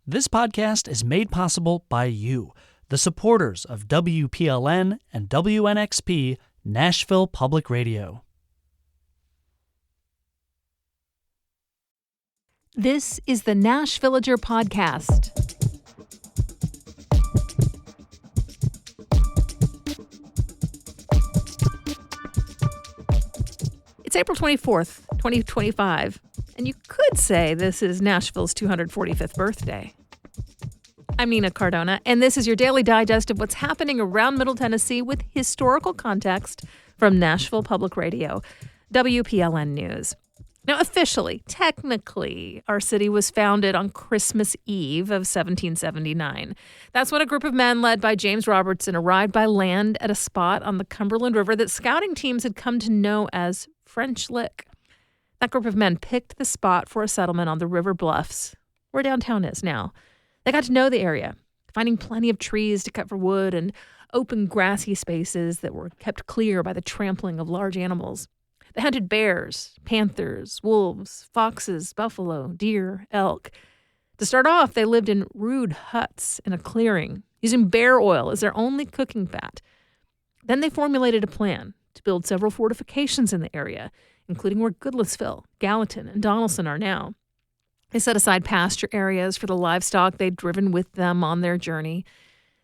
This podcast is made possible by you, the supporters of WPLN and WNXP Nashville Public Radio. This is the Nashvillager Podcast. It's April 24th, 2025, and you could say this is Nashville's 245th birthday. I'm Nina Cardona, and this is your daily digest of what's happening around Middle Tennessee with historical context from Nashville Public Radio, WPLN News. Now, officially, technically, our city was founded on Christmas Eve of 1779. That's when a group of men led by James Robertson arrived by land at a spot on the Cumberland River that scouting teams had come to know as French Lick. That group of men picked the spot for a settlement on the river bluffs, where downtown is now. They got to know the area, finding plenty of trees to cut for wood and open grassy spaces that were kept clear by the trampling of large animals. They hunted bears, panthers, wolves, foxes, buffalo, deer, elk. To start off, they lived in rude huts in a clearing, using bear oil as their only cooking fat. Then they formulated a plan to build several fortifications in the area, including where Goodlettsville, Gallatin, and Donelson are now. They set aside pasture areas for the livestock they'd driven with them on their journey.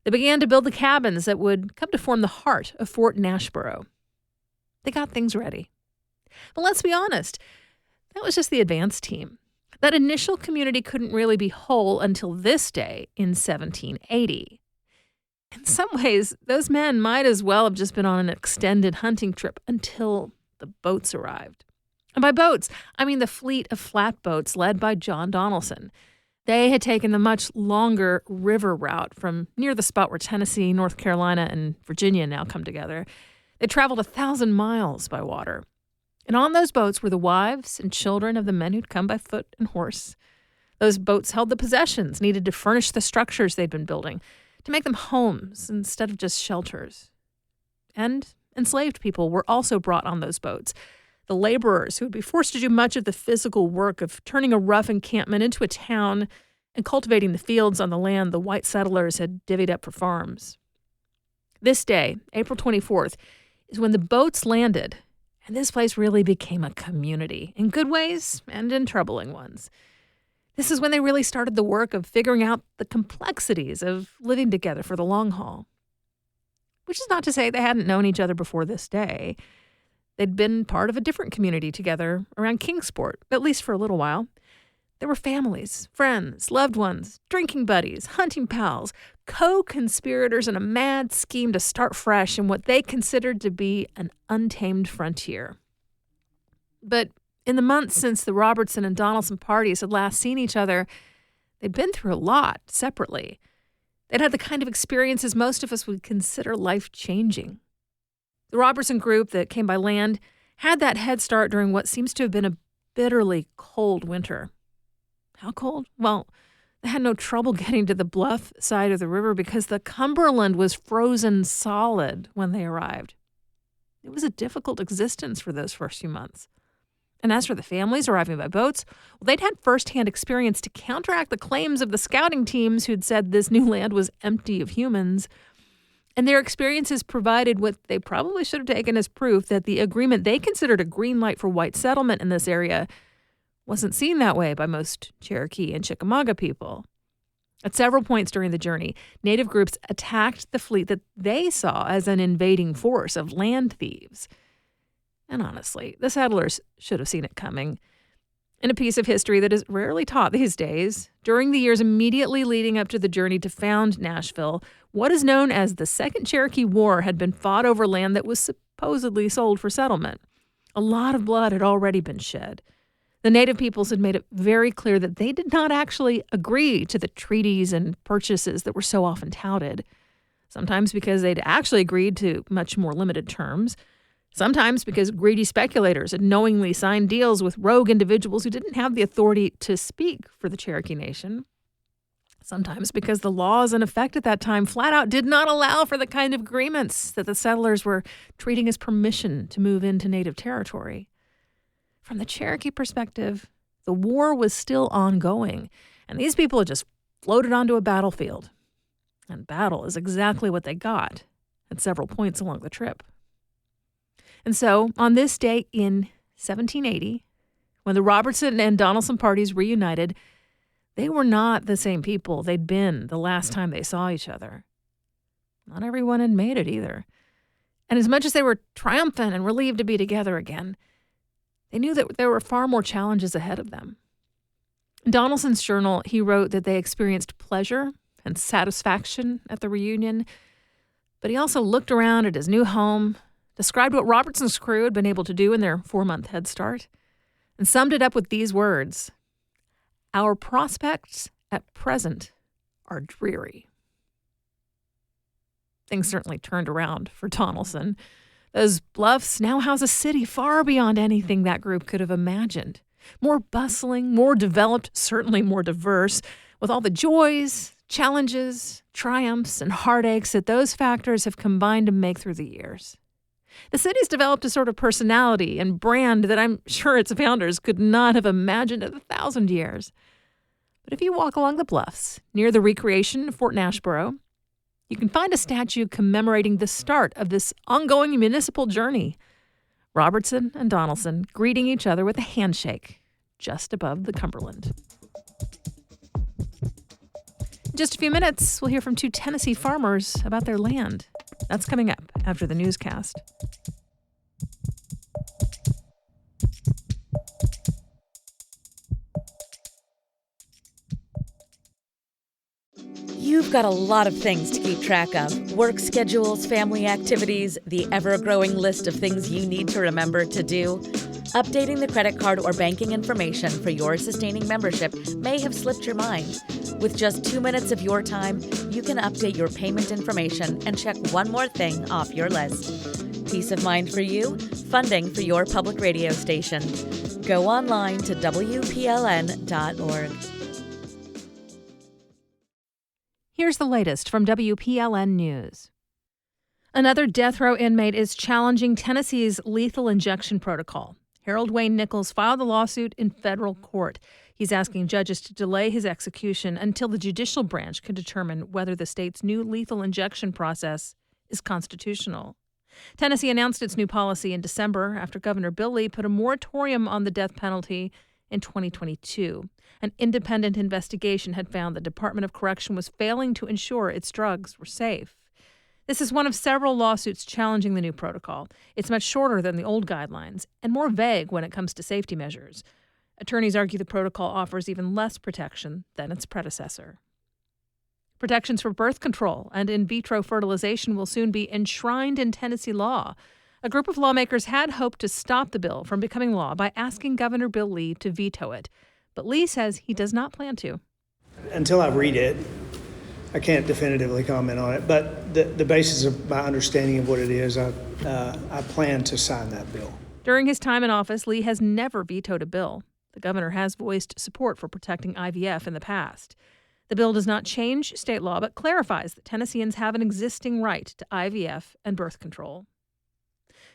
They began to build the cabins that would come to form the heart of Fort Nashboro. They got things ready. But let's be honest, that was just the advance team. That initial community couldn't really be whole until this day in 1780. In some ways, those men might as well have just been on an extended hunting trip until the boats arrived. And by boats, I mean the fleet of flatboats led by John Donelson. They had taken the much longer river route from near the spot where Tennessee, North Carolina, and Virginia now come together. They traveled 1,000 miles by water. And on those boats were the wives and children of the men who'd come by foot and horse. Those boats held the possessions needed to furnish the structures they'd been building, to make them homes instead of just shelters. And enslaved people were also brought on those boats. The laborers who would be forced to do much of the physical work of turning a rough encampment into a town and cultivating the fields on the land the white settlers had divvied up for farms. This day, April 24th, is when the boats landed, and this place really became a community, in good ways and in troubling ones. This is when they really started the work of figuring out the complexities of living together for the long haul. Which is not to say they hadn't known each other before this day. They'd been part of a different community together around Kingsport, at least for a little while. There were families, friends, loved ones, drinking buddies, hunting pals, co-conspirators in a mad scheme to start fresh in what they considered to be an untamed frontier. But in the months since the Robertson and Donelson parties had last seen each other, they'd been through a lot separately. They'd had the kind of experiences most of us would consider life-changing. The Robertson group that came by land had that head start during what seems to have been a bitterly cold winter. How cold? Well, they had no trouble getting to the bluff side of the river because the Cumberland was frozen solid when they arrived. It was a difficult existence for those first few months. And as for the families arriving by boats, well, they'd had firsthand experience to counteract the claims of the scouting teams who'd said this new land was empty of humans. And their experiences provided what they probably should have taken as proof that the agreement they considered a green light for white settlement in this area wasn't seen that way by most Cherokee and Chickamauga people. At several points during the journey, Native groups attacked the fleet that they saw as an invading force of land thieves. And honestly, the settlers should have seen it coming. In a piece of history that is rarely taught these days, during the years immediately leading up to the journey to found Nashville, what is known as the Second Cherokee War had been fought over land that was supposedly sold for settlement. A lot of blood had already been shed. The Native peoples had made it very clear that they did not actually agree to the treaties and purchases that were so often touted, sometimes because they'd actually agreed to much more limited terms, sometimes because greedy speculators had knowingly signed deals with rogue individuals who didn't have the authority to speak for the Cherokee Nation. Sometimes because the laws in effect at that time flat out did not allow for the kind of agreements that the settlers were treating as permission to move into Native territory. From the Cherokee perspective, the war was still ongoing, and these people had just floated onto a battlefield. And battle is exactly what they got at several points along the trip. And so, on this day in 1780, when the Robertson and Donaldson parties reunited, they were not the same people they'd been the last time they saw each other. Not everyone had made it either. And as much as they were triumphant and relieved to be together again, they knew that there were far more challenges ahead of them. In Donaldson's journal, he wrote that they experienced pleasure and satisfaction at the reunion, but he also looked around at his new home, described what Robertson's crew had been able to do in their 4-month head start, and summed it up with these words: "Our prospects at present are dreary." Things certainly turned around for Donaldson. Those bluffs now house a city far beyond anything that group could have imagined. More bustling, more developed, certainly more diverse, with all the joys, challenges, triumphs, and heartaches that those factors have combined to make through the years. The city's developed a sort of personality and brand that I'm sure its founders could not have imagined in 1,000 years. But if you walk along the bluffs near the recreation of Fort Nashboro, you can find a statue commemorating the start of this ongoing municipal journey. Robertson and Donaldson greeting each other with a handshake just above the Cumberland. In just a few minutes, we'll hear from 2 Tennessee farmers about their land. That's coming up after the newscast. You've got a lot of things to keep track of. Work schedules, family activities, the ever-growing list of things you need to remember to do. Updating the credit card or banking information for your sustaining membership may have slipped your mind. With just 2 minutes of your time, you can update your payment information and check one more thing off your list. Peace of mind for you, funding for your public radio station. Go online to WPLN.org. Here's the latest from WPLN News. Another death row inmate is challenging Tennessee's lethal injection protocol. Harold Wayne Nichols filed the lawsuit in federal court. He's asking judges to delay his execution until the judicial branch can determine whether the state's new lethal injection process is constitutional. Tennessee announced its new policy in December after Governor Bill Lee put a moratorium on the death penalty in 2022. An independent investigation had found the Department of Correction was failing to ensure its drugs were safe. This is one of several lawsuits challenging the new protocol. It's much shorter than the old guidelines and more vague when it comes to safety measures. Attorneys argue the protocol offers even less protection than its predecessor. Protections for birth control and in vitro fertilization will soon be enshrined in Tennessee law. A group of lawmakers had hoped to stop the bill from becoming law by asking Governor Bill Lee to veto it. But Lee says he does not plan to. Until I read it, I can't definitively comment on it. But the basis of my understanding of what it is, I plan to sign that bill. During his time in office, Lee has never vetoed a bill. The governor has voiced support for protecting IVF in the past. The bill does not change state law, but clarifies that Tennesseans have an existing right to IVF and birth control.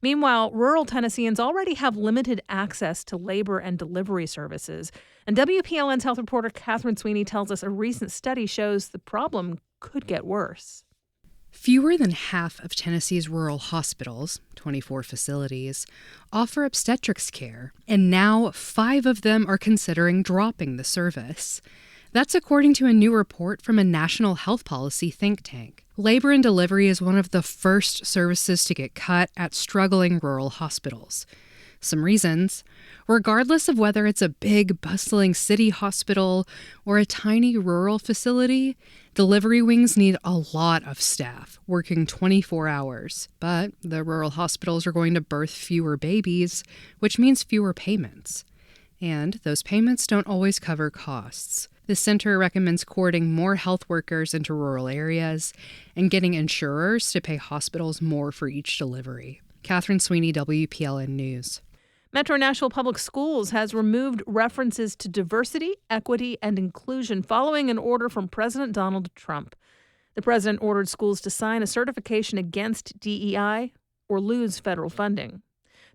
Meanwhile, rural Tennesseans already have limited access to labor and delivery services. And WPLN's health reporter Catherine Sweeney tells us a recent study shows the problem could get worse. Fewer than half of Tennessee's rural hospitals, 24 facilities, offer obstetrics care, and now 5 of them are considering dropping the service. That's according to a new report from a national health policy think tank. Labor and delivery is one of the first services to get cut at struggling rural hospitals. Some reasons: regardless of whether it's a big, bustling city hospital or a tiny rural facility, delivery wings need a lot of staff working 24 hours. But the rural hospitals are going to birth fewer babies, which means fewer payments. And those payments don't always cover costs. The center recommends courting more health workers into rural areas and getting insurers to pay hospitals more for each delivery. Catherine Sweeney, WPLN News. Metro Nashville Public Schools has removed references to diversity, equity, and inclusion following an order from President Donald Trump. The president ordered schools to sign a certification against DEI or lose federal funding.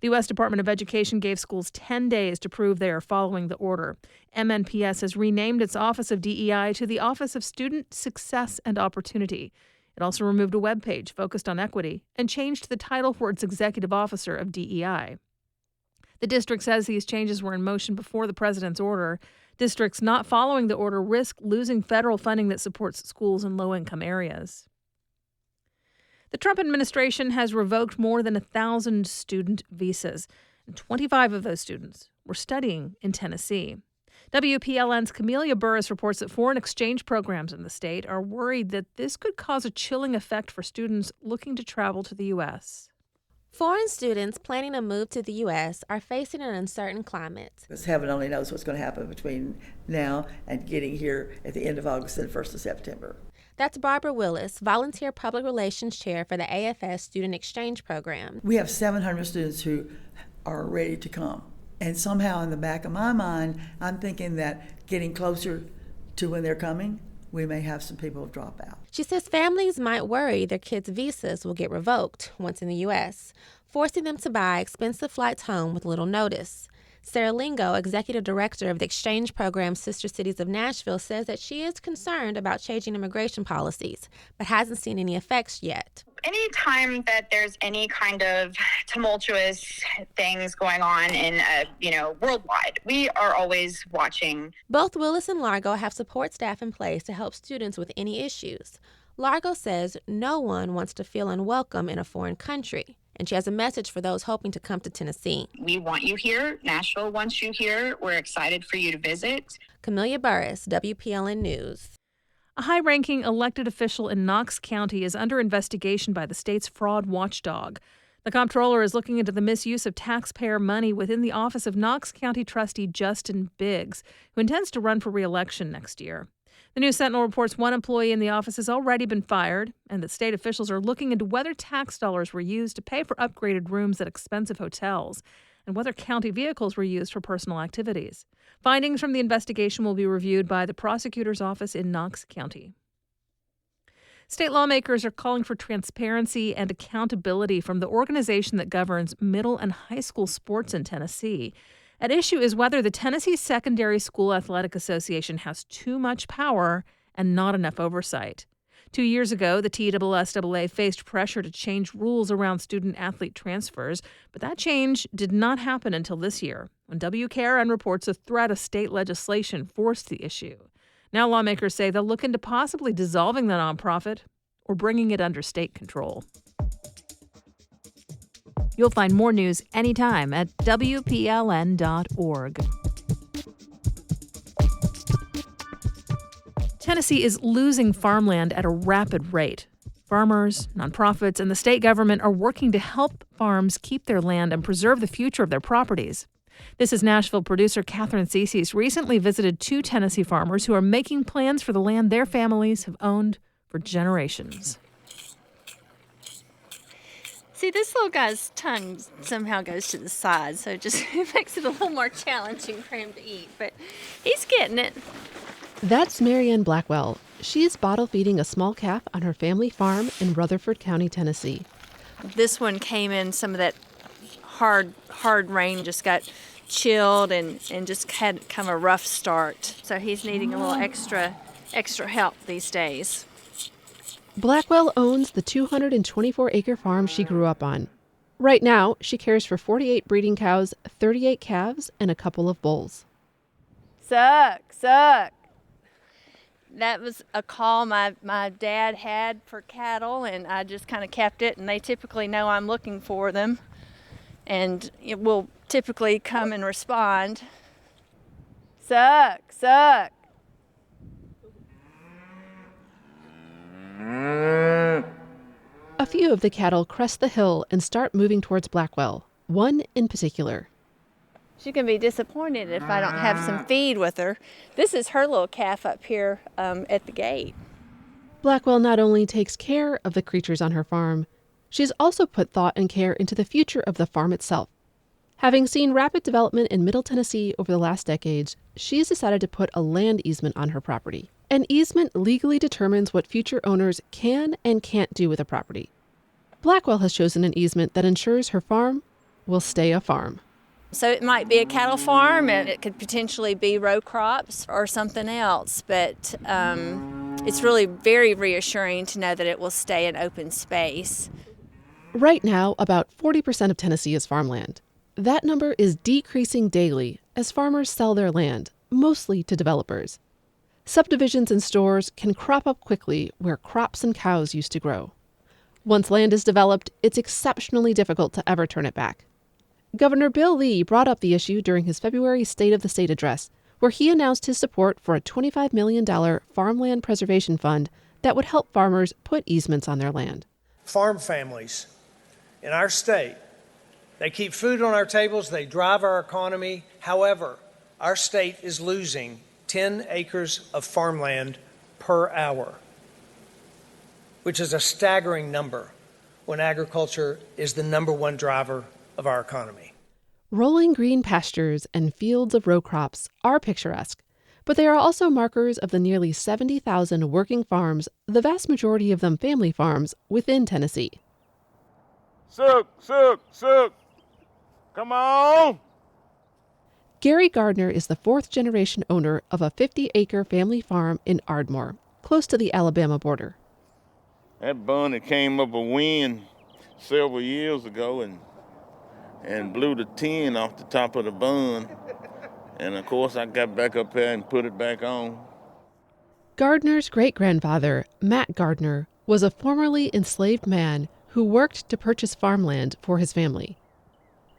The U.S. Department of Education gave schools 10 days to prove they are following the order. MNPS has renamed its Office of DEI to the Office of Student Success and Opportunity. It also removed a webpage focused on equity and changed the title for its executive officer of DEI. The district says these changes were in motion before the president's order. Districts not following the order risk losing federal funding that supports schools in low-income areas. The Trump administration has revoked more than 1,000 student visas, and 25 of those students were studying in Tennessee. WPLN's Camelia Burris reports that foreign exchange programs in the state are worried that this could cause a chilling effect for students looking to travel to the U.S. Foreign students planning to move to the U.S. are facing an uncertain climate. Because heaven only knows what's going to happen between now and getting here at the end of August and 1st of September. That's Barbara Willis, Volunteer Public Relations Chair for the AFS Student Exchange Program. We have 700 students who are ready to come. And somehow in the back of my mind, I'm thinking that getting closer to when they're coming, we may have some people drop out. She says families might worry their kids' visas will get revoked once in the U.S., forcing them to buy expensive flights home with little notice. Sarah Lingo, Executive Director of the exchange program Sister Cities of Nashville, says that she is concerned about changing immigration policies, but hasn't seen any effects yet. Anytime that there's any kind of tumultuous things going on in, worldwide, we are always watching. Both Willis and Largo have support staff in place to help students with any issues. Largo says no one wants to feel unwelcome in a foreign country, and she has a message for those hoping to come to Tennessee. We want you here. Nashville wants you here. We're excited for you to visit. Camelia Burris, WPLN News. A high-ranking elected official in Knox County is under investigation by the state's fraud watchdog. The comptroller is looking into the misuse of taxpayer money within the office of Knox County trustee Justin Biggs, who intends to run for re-election next year. The News Sentinel reports one employee in the office has already been fired, and that state officials are looking into whether tax dollars were used to pay for upgraded rooms at expensive hotels, and whether county vehicles were used for personal activities. Findings from the investigation will be reviewed by the prosecutor's office in Knox County. State lawmakers are calling for transparency and accountability from the organization that governs middle and high school sports in Tennessee. At issue is whether the Tennessee Secondary School Athletic Association has too much power and not enough oversight. 2 years ago, the TSSAA faced pressure to change rules around student-athlete transfers, but that change did not happen until this year, when WKRN reports a threat of state legislation forced the issue. Now lawmakers say they'll look into possibly dissolving the nonprofit or bringing it under state control. You'll find more news anytime at WPLN.org. Tennessee is losing farmland at a rapid rate. Farmers, nonprofits, and the state government are working to help farms keep their land and preserve the future of their properties. This is Nashville producer Catherine Cecies recently visited 2 Tennessee farmers who are making plans for the land their families have owned for generations. See, this little guy's tongue somehow goes to the side, so it just makes it a little more challenging for him to eat, but he's getting it. That's Miriam Blackwell. She's bottle feeding a small calf on her family farm in Rutherford County, Tennessee. This one came in some of that hard rain, just got chilled and just had kind of a rough start. So he's needing a little extra help these days. Blackwell owns the 224-acre farm she grew up on. Right now, she cares for 48 breeding cows, 38 calves, and a couple of bulls. Suck. That was a call my dad had for cattle, and I just kind of kept it, and they typically know I'm looking for them, and it will typically come and respond. Suck. A few of the cattle crest the hill and start moving towards Blackwell, one in particular. She's going to be disappointed if I don't have some feed with her. This is her little calf up here at the gate. Blackwell not only takes care of the creatures on her farm, she's also put thought and care into the future of the farm itself. Having seen rapid development in Middle Tennessee over the last decades, she's decided to put a land easement on her property. An easement legally determines what future owners can and can't do with a property. Blackwell has chosen an easement that ensures her farm will stay a farm. So it might be a cattle farm, and it could potentially be row crops or something else, but it's really very reassuring to know that it will stay an open space. Right now, about 40% of Tennessee is farmland. That number is decreasing daily as farmers sell their land, mostly to developers. Subdivisions and stores can crop up quickly where crops and cows used to grow. Once land is developed, it's exceptionally difficult to ever turn it back. Governor Bill Lee brought up the issue during his February State of the State address, where he announced his support for a $25 million farmland preservation fund that would help farmers put easements on their land. Farm families in our state, they keep food on our tables, they drive our economy. However, our state is losing 10 acres of farmland per hour, which is a staggering number when agriculture is the number one driver of our economy. Rolling green pastures and fields of row crops are picturesque, but they are also markers of the nearly 70,000 working farms, the vast majority of them family farms, within Tennessee. Sook! Come on! Gary Gardner is the fourth-generation owner of a 50-acre family farm in Ardmore, close to the Alabama border. That bunny came up a wind several years ago and blew the tin off the top of the bun. And of course, I got back up there and put it back on. Gardner's great-grandfather, Mack Gardner, was a formerly enslaved man who worked to purchase farmland for his family.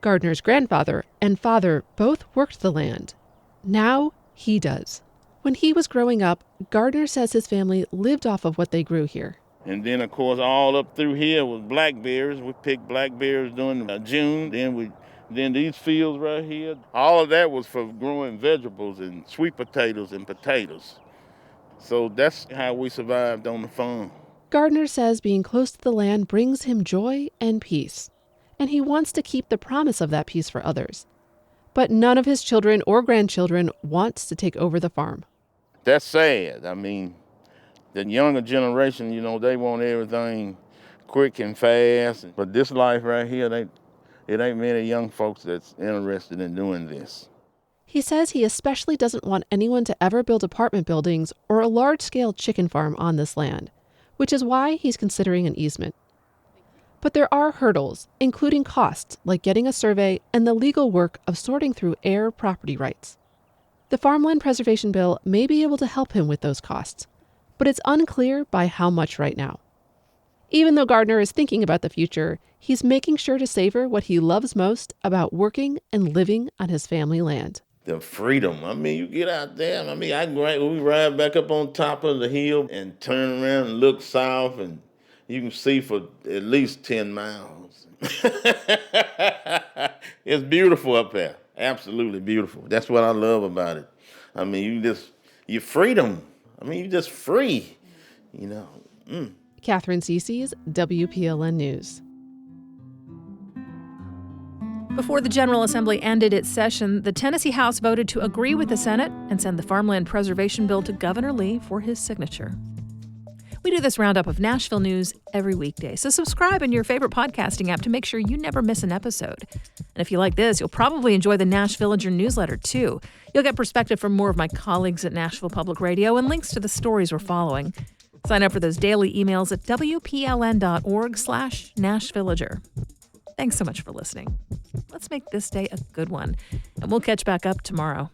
Gardner's grandfather and father both worked the land. Now he does. When he was growing up, Gardner says his family lived off of what they grew here. And then, of course, all up through here was blackberries. We picked blackberries during June. Then these fields right here, all of that was for growing vegetables and sweet potatoes and potatoes. So that's how we survived on the farm. Gardner says being close to the land brings him joy and peace, and he wants to keep the promise of that peace for others. But none of his children or grandchildren wants to take over the farm. That's sad. I mean, the younger generation, they want everything quick and fast. But this life right here, it ain't many young folks that's interested in doing this. He says he especially doesn't want anyone to ever build apartment buildings or a large-scale chicken farm on this land, which is why he's considering an easement. But there are hurdles, including costs like getting a survey and the legal work of sorting through heir property rights. The Farmland Preservation Bill may be able to help him with those costs, but it's unclear by how much right now. Even though Gardner is thinking about the future, he's making sure to savor what he loves most about working and living on his family land. The freedom. I mean, you get out there. We ride back up on top of the hill and turn around and look south, and you can see for at least 10 miles. It's beautiful up there. Absolutely beautiful. That's what I love about it. I mean, your freedom. I mean, you're just free, Catherine Cece's WPLN News. Before the General Assembly ended its session, the Tennessee House voted to agree with the Senate and send the Farmland Preservation Bill to Governor Lee for his signature. We do this roundup of Nashville news every weekday, so subscribe in your favorite podcasting app to make sure you never miss an episode. And if you like this, you'll probably enjoy the Nash Villager newsletter, too. You'll get perspective from more of my colleagues at Nashville Public Radio and links to the stories we're following. Sign up for those daily emails at WPLN.org/NashVillager. Thanks so much for listening. Let's make this day a good one, and we'll catch back up tomorrow.